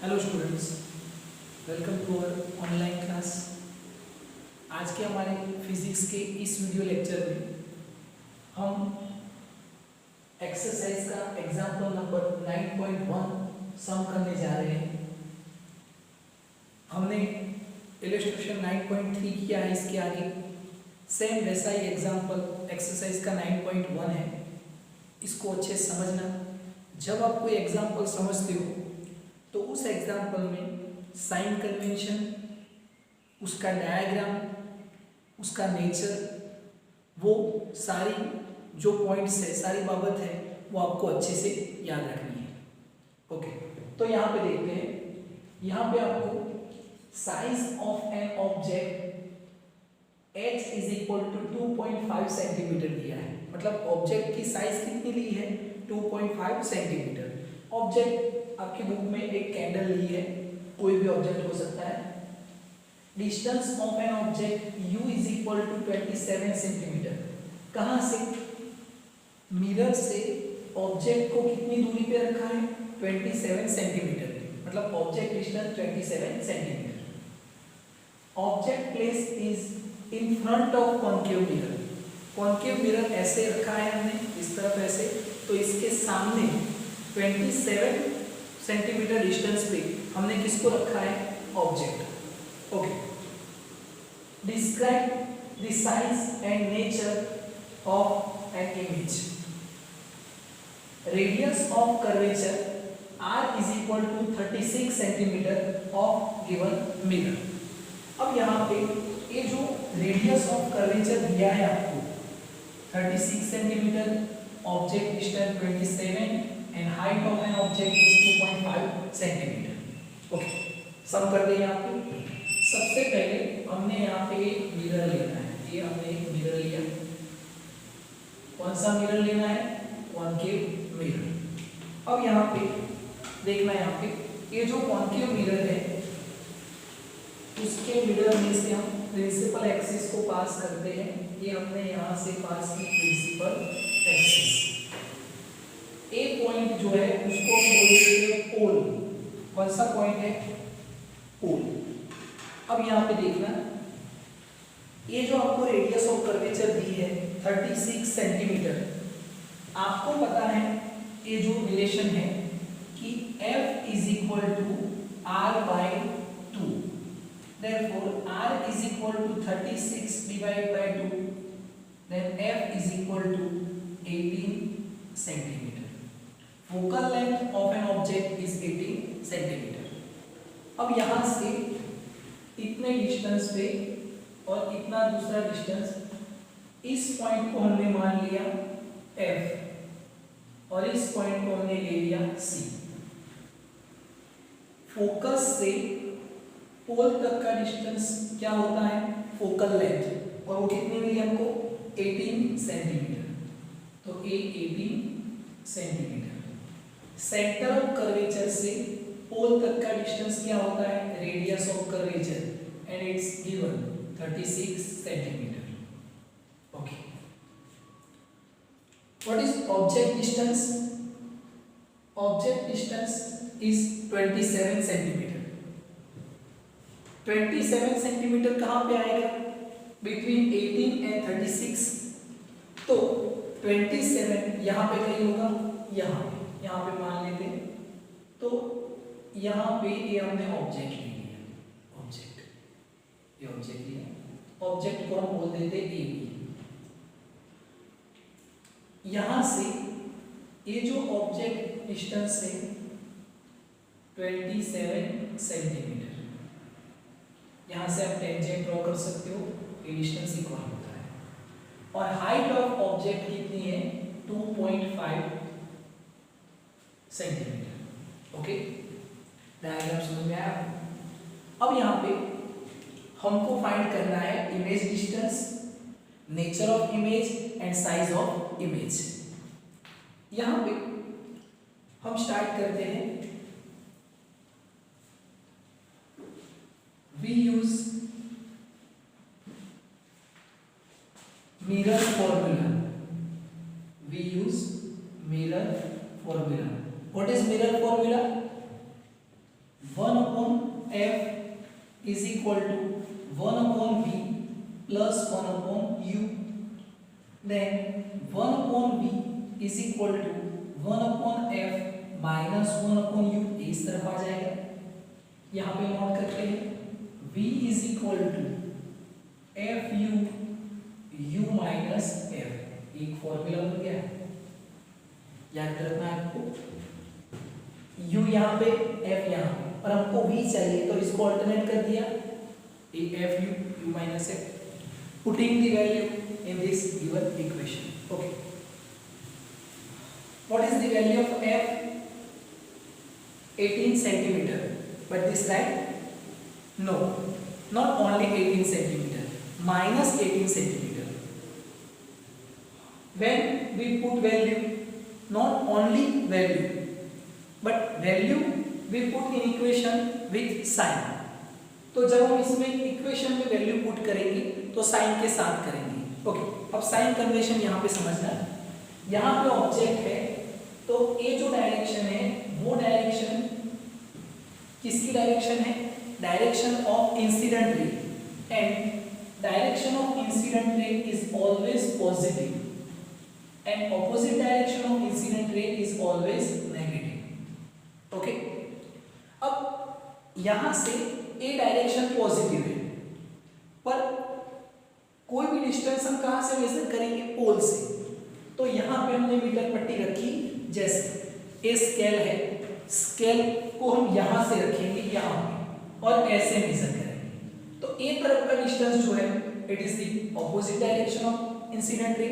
Hello students, welcome to our online class. आज के हमारे फिजिक्स के इस वीडियो लेक्चर में हम एक्सरसाइज का एग्जाम्पल नंबर 9.1 सम करने जा रहे हैं। हमने इलस्ट्रेशन 9.3 किया है, इसके आगे सेम वैसा ही एग्जाम्पल एक्सरसाइज का 9.1 है। इसको अच्छे से समझना। जब आप कोई एग्जाम्पल समझते हो तो उस एग्जाम्पल में साइन कन्वेंशन, उसका डायग्राम, उसका नेचर, वो सारी जो पॉइंट्स है, सारी बाबत है, वो आपको अच्छे से याद रखनी है। ओके, तो यहाँ पे देखते हैं। यहाँ पे आपको size of an object h is equal to 2.5 centimetre दिया है। मतलब ऑब्जेक्ट की साइज कितनी ली है? 2.5 सेंटीमीटर। ऑब्जेक्ट आपकी बुक में एक कैंडल ली है, कोई भी ऑब्जेक्ट हो सकता है। Distance of an object u is equal to 27 centimetre. कहाँ से? मिरर से ऑब्जेक्ट को कितनी दूरी पे रखा है? 27 सेंटीमीटर। मतलब object distance 27 centimetre. Object place is in front of concave mirror. Concave mirror ऐसे रखा है हमने, इस तरफ ऐसे, तो इसके सामने 27 सेंटीमीटर डिस्टेंस पे हमने किसको रखा है? Object. Okay, describe the size and nature of an image. Radius of curvature r is equal to 36 centimetre of given mirror. अब यहाँ पे ये जो रेडियस ऑफ कर्वेचर दिया है आपको 36 centimetre, object distance 27 and height of an object is 2.5 centimetre. Okay, sum कर दें यहाँ पे। सबसे पहले हमने यहाँ पे मिरर लेना है। ये हमने एक मिरर लिया। कौन सा मिरर लेना है? Concave mirror. अब यहाँ पे देखना है, यहाँ पे ये जो कॉन्केव मिरर है उसके मिरर में से हम प्रिंसिपल एक्सिस को पास करते हैं। ये हमने यहाँ से पास की प्रिंसिपल एक्सिस। ए पॉइंट जो है उसको बोलते हैं पोल। कौन सा पॉइंट है? पोल। अब यहाँ पे देखना, ये जो आपको रेडियस ऑफ कर्वेचर दी है 36 सेंटीमीटर, आपको पता है ये जो रिलेशन है कि F is equal to R by 2। Therefore R is equal to 36 divide by 2, then F is equal to 18 centimetre. Focal length of an object is 18 centimetre. अब यहाँ से इतने डिस्टेंस पे और इतना दूसरा डिस्टेंस, इस पॉइंट को हमने मान लिया F और इस पॉइंट को हमने ले लिया C। फोकस से पोल तक का डिस्टेंस क्या होता है? Focal length. और वो कितनी मिली हमको? 18 सेंटीमीटर। तो ये 18 सेंटीमीटर। सेंटर ऑफ कर्वेचर से पोल तक का डिस्टेंस क्या होता है? Radius of curvature, and it's given 36 centimetre. Okay, what is object distance? Object distance is 27 centimetre. 27 centimetre कहाँ पे आएगा? Between 18 and 36। तो 27 यहाँ पे कहीं होगा, यहाँ पे मान लेते हैं। तो यहाँ पे ये हमने ऑब्जेक्ट ले लिया। ये ऑब्जेक्ट लिया। ऑब्जेक्ट को हम बोल देते ए बी। यहाँ से ये जो ऑब्जेक्ट डिस्टेंस है 27 सेंटीमीटर, यहाँ से आप टेंजेंट ड्रॉ कर सकते हो। ये डिस्टेंस इक्वल होता है। और हाइट ऑफ ऑब्जेक्ट कितनी है? 2.5 सेंटीमीटर। ओके, डायग्राम समझ में आया? अब यहाँ पे हमको फाइंड करना है image distance, nature of image and size of image. यहाँ पे हम स्टार्ट करते हैं। We use mirror formula. We use mirror formula. What is mirror formula? f is equal to 1 upon v plus 1 upon u, then 1 upon v is equal to 1 upon f minus 1 upon u, इस तरफ आ जाएगा। यहाँ पे note करते हैं v is equal to f u minus f, एक formula बन गया, याद रखना है आपको। u यहाँ पे f यहाँ पे, और हमको v चाहिए तो इसको अल्टरनेट कर दिया, F u minus F, putting the value in this given equation. Okay, what is the value of f? 18 centimeter, but this right? No, not only 18 centimeter, minus 18 centimeter. When we put value, not only value, but value we put in equation with sign. तो जब हम इसमें equation में value put करेंगे तो sign के साथ करेंगे। ओके, अब साइन कन्वेंशन यहाँ पे समझना है। यहाँ पे ऑब्जेक्ट है तो ये जो डायरेक्शन है वो डायरेक्शन किसकी डायरेक्शन है? Direction of incident ray, and direction of incident ray is always positive and opposite direction of incident ray is always negative. Okay, अब यहां से ए डायरेक्शन पॉजिटिव है, पर कोई भी डिस्टेंस हम कहां से मेजर करेंगे? पोल से। तो यहां पे हमने मीटर पट्टी रखी, जैसे ए स्केल है, स्केल को हम यहां से रखेंगे यहां पे और ऐसे मेजर करेंगे। तो ए तरफ का डिस्टेंस जो है it is the opposite direction of incident ray,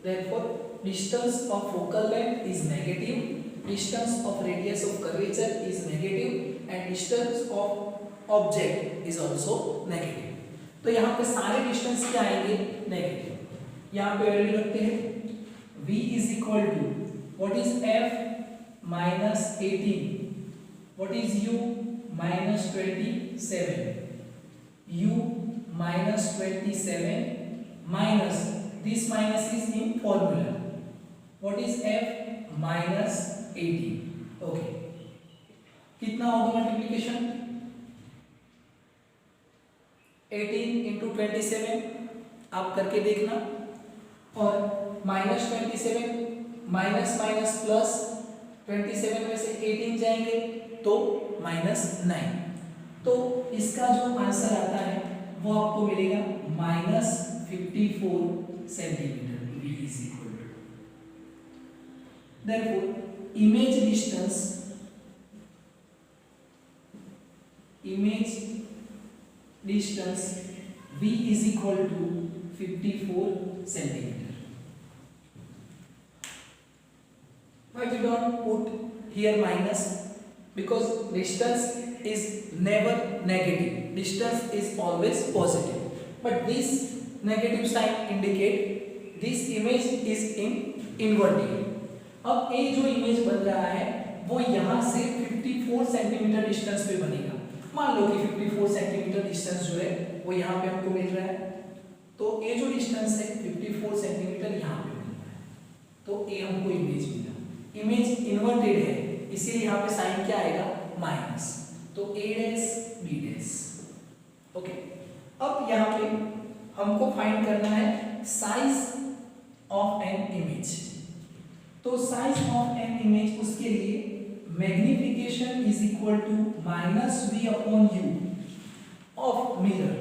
therefore distance of focal length is negative, distance of radius of curvature is negative and distance of object is also negative. तो यहाँ पे सारे डिस्टेंस क्या आएंगे? Negative. यहाँ पे value रखते हैं v is equal to what is f minus 18, what is u minus 27, u minus 27 minus this minus is in formula, what is f minus 18। Okay, कितना होगा मल्टीप्लिकेशन? 18 into 27 आप करके देखना, और माइनस 27 माइनस माइनस प्लस 27 में से 18 जाएंगे तो -9। तो इसका जो आंसर आता है वो आपको मिलेगा -54 centimetre. v is equal to, therefore image distance v is equal to 54 centimeter. Why we don't put here minus? Because distance is never negative, distance is always positive, but this negative sign indicate this image is in inverted। अब ये जो image बन रहा है वो यहाँ से 54 centimetre distance पे बनेगा। मान लो कि 54 सेंटीमीटर डिस्टेंस जो है वो यहाँ पे हमको मिल रहा है, तो ये जो डिस्टेंस है 54 सेंटीमीटर यहाँ पे मिल रहा है, तो ये हमको इमेज मिला। इमेज इन्वर्टेड है इसीलिए यहाँ पे साइन क्या आएगा? माइनस, तो a dash b dash. Okay, अब यहाँ पे हमको फाइंड करना है साइज ऑफ एन इमेज। तो साइज ऑफ एन इमेज, उसके लिए magnification is equal to -v upon u of mirror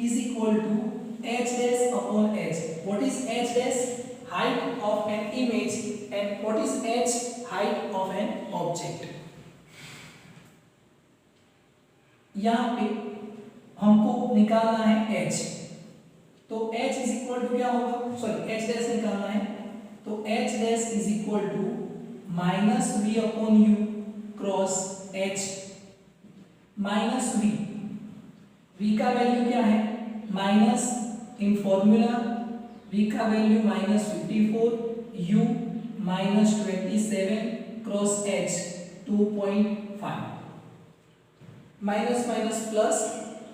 is equal to h dash upon h। what is h dash? height of an image, and what is h? height of an object। यहाँ पे हमको निकालना है h, तो h is equal to क्या होगा? Sorry, h dash निकालना है, तो h dash is equal to -v upon u cross h minus v का वैल्यू क्या है? माइनस इन फॉर्मूला v का value -54, u -27 cross h 2.5, minus minus plus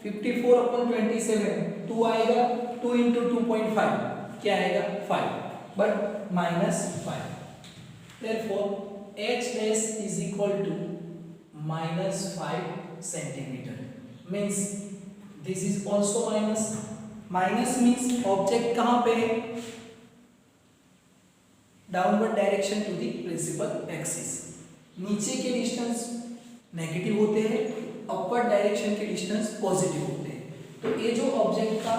54 upon 27, 2 आएगा, 2 इंटू 2.5 क्या आएगा? 5, but -5। Therefore h dash is equal to -5 centimetre means this is also minus. Minus means object कहाँ पे है, downward direction to the principal axis. नीचे के distance negative होते हैं, अपवर्ड डायरेक्शन के डिस्टेंस पॉजिटिव होते हैं। तो ये जो ऑब्जेक्ट का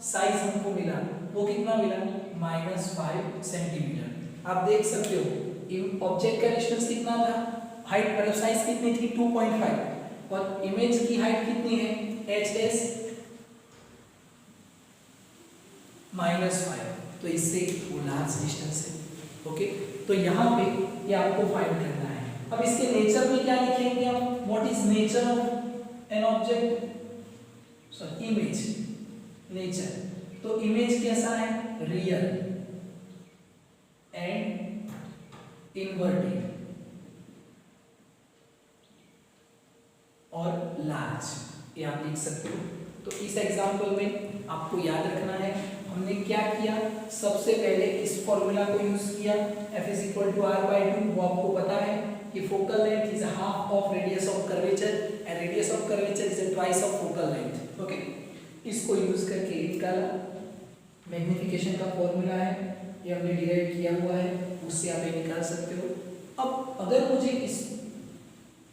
साइज हमको मिला वो कितना मिला, -5 सेंटीमीटर। आप देख सकते हो ऑब्जेक्ट का डिस्टेंस कितना था, हाइट मतलब साइज कितनी थी 2.5 और इमेज की हाइट कितनी है HS -5, तो इससे वो लार्ज डिस्टेंस है। ओके, तो यहाँ पे ये आपको फाइंड करना है। अब इसके नेचर में क्या लिखेंगे हम, what is nature of an object, sorry image, nature. तो इमेज कैसा है, रियल एंड इनवर्टेड और लार्ज, ये आप लिख सकते हो। तो इस एग्जांपल में आपको याद रखना है हमने क्या किया, सबसे पहले इस फॉर्मूला को यूज किया F = r/2। वो आपको पता है कि focal length is half of radius of curvature and radius of curvature is twice of focal length. Okay, इसको यूज करके निकाला। मैग्नीफिकेशन का फॉर्मूला है, ये हमने डिराइव किया हुआ है, उससे आप ये निकाल सकते हो। अब अगर मुझे इस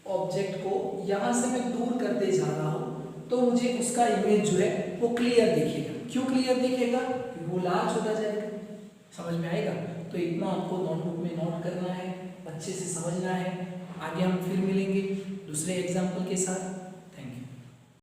ऑब्जेक्ट को यहाँ से मैं दूर करते जा रहा हूँ तो मुझे उसका इमेज जो है वो क्लियर दिखेगा। क्यों क्लियर दिखेगा, क्योंकि वो लार्ज होता जाएगा। समझ में आएगा? तो इतना आपको नोटबुक में नोट करना है, अच्छे से समझना है। आगे हम फिर मिलेंगे दूसरे एग्जाम्पल के साथ।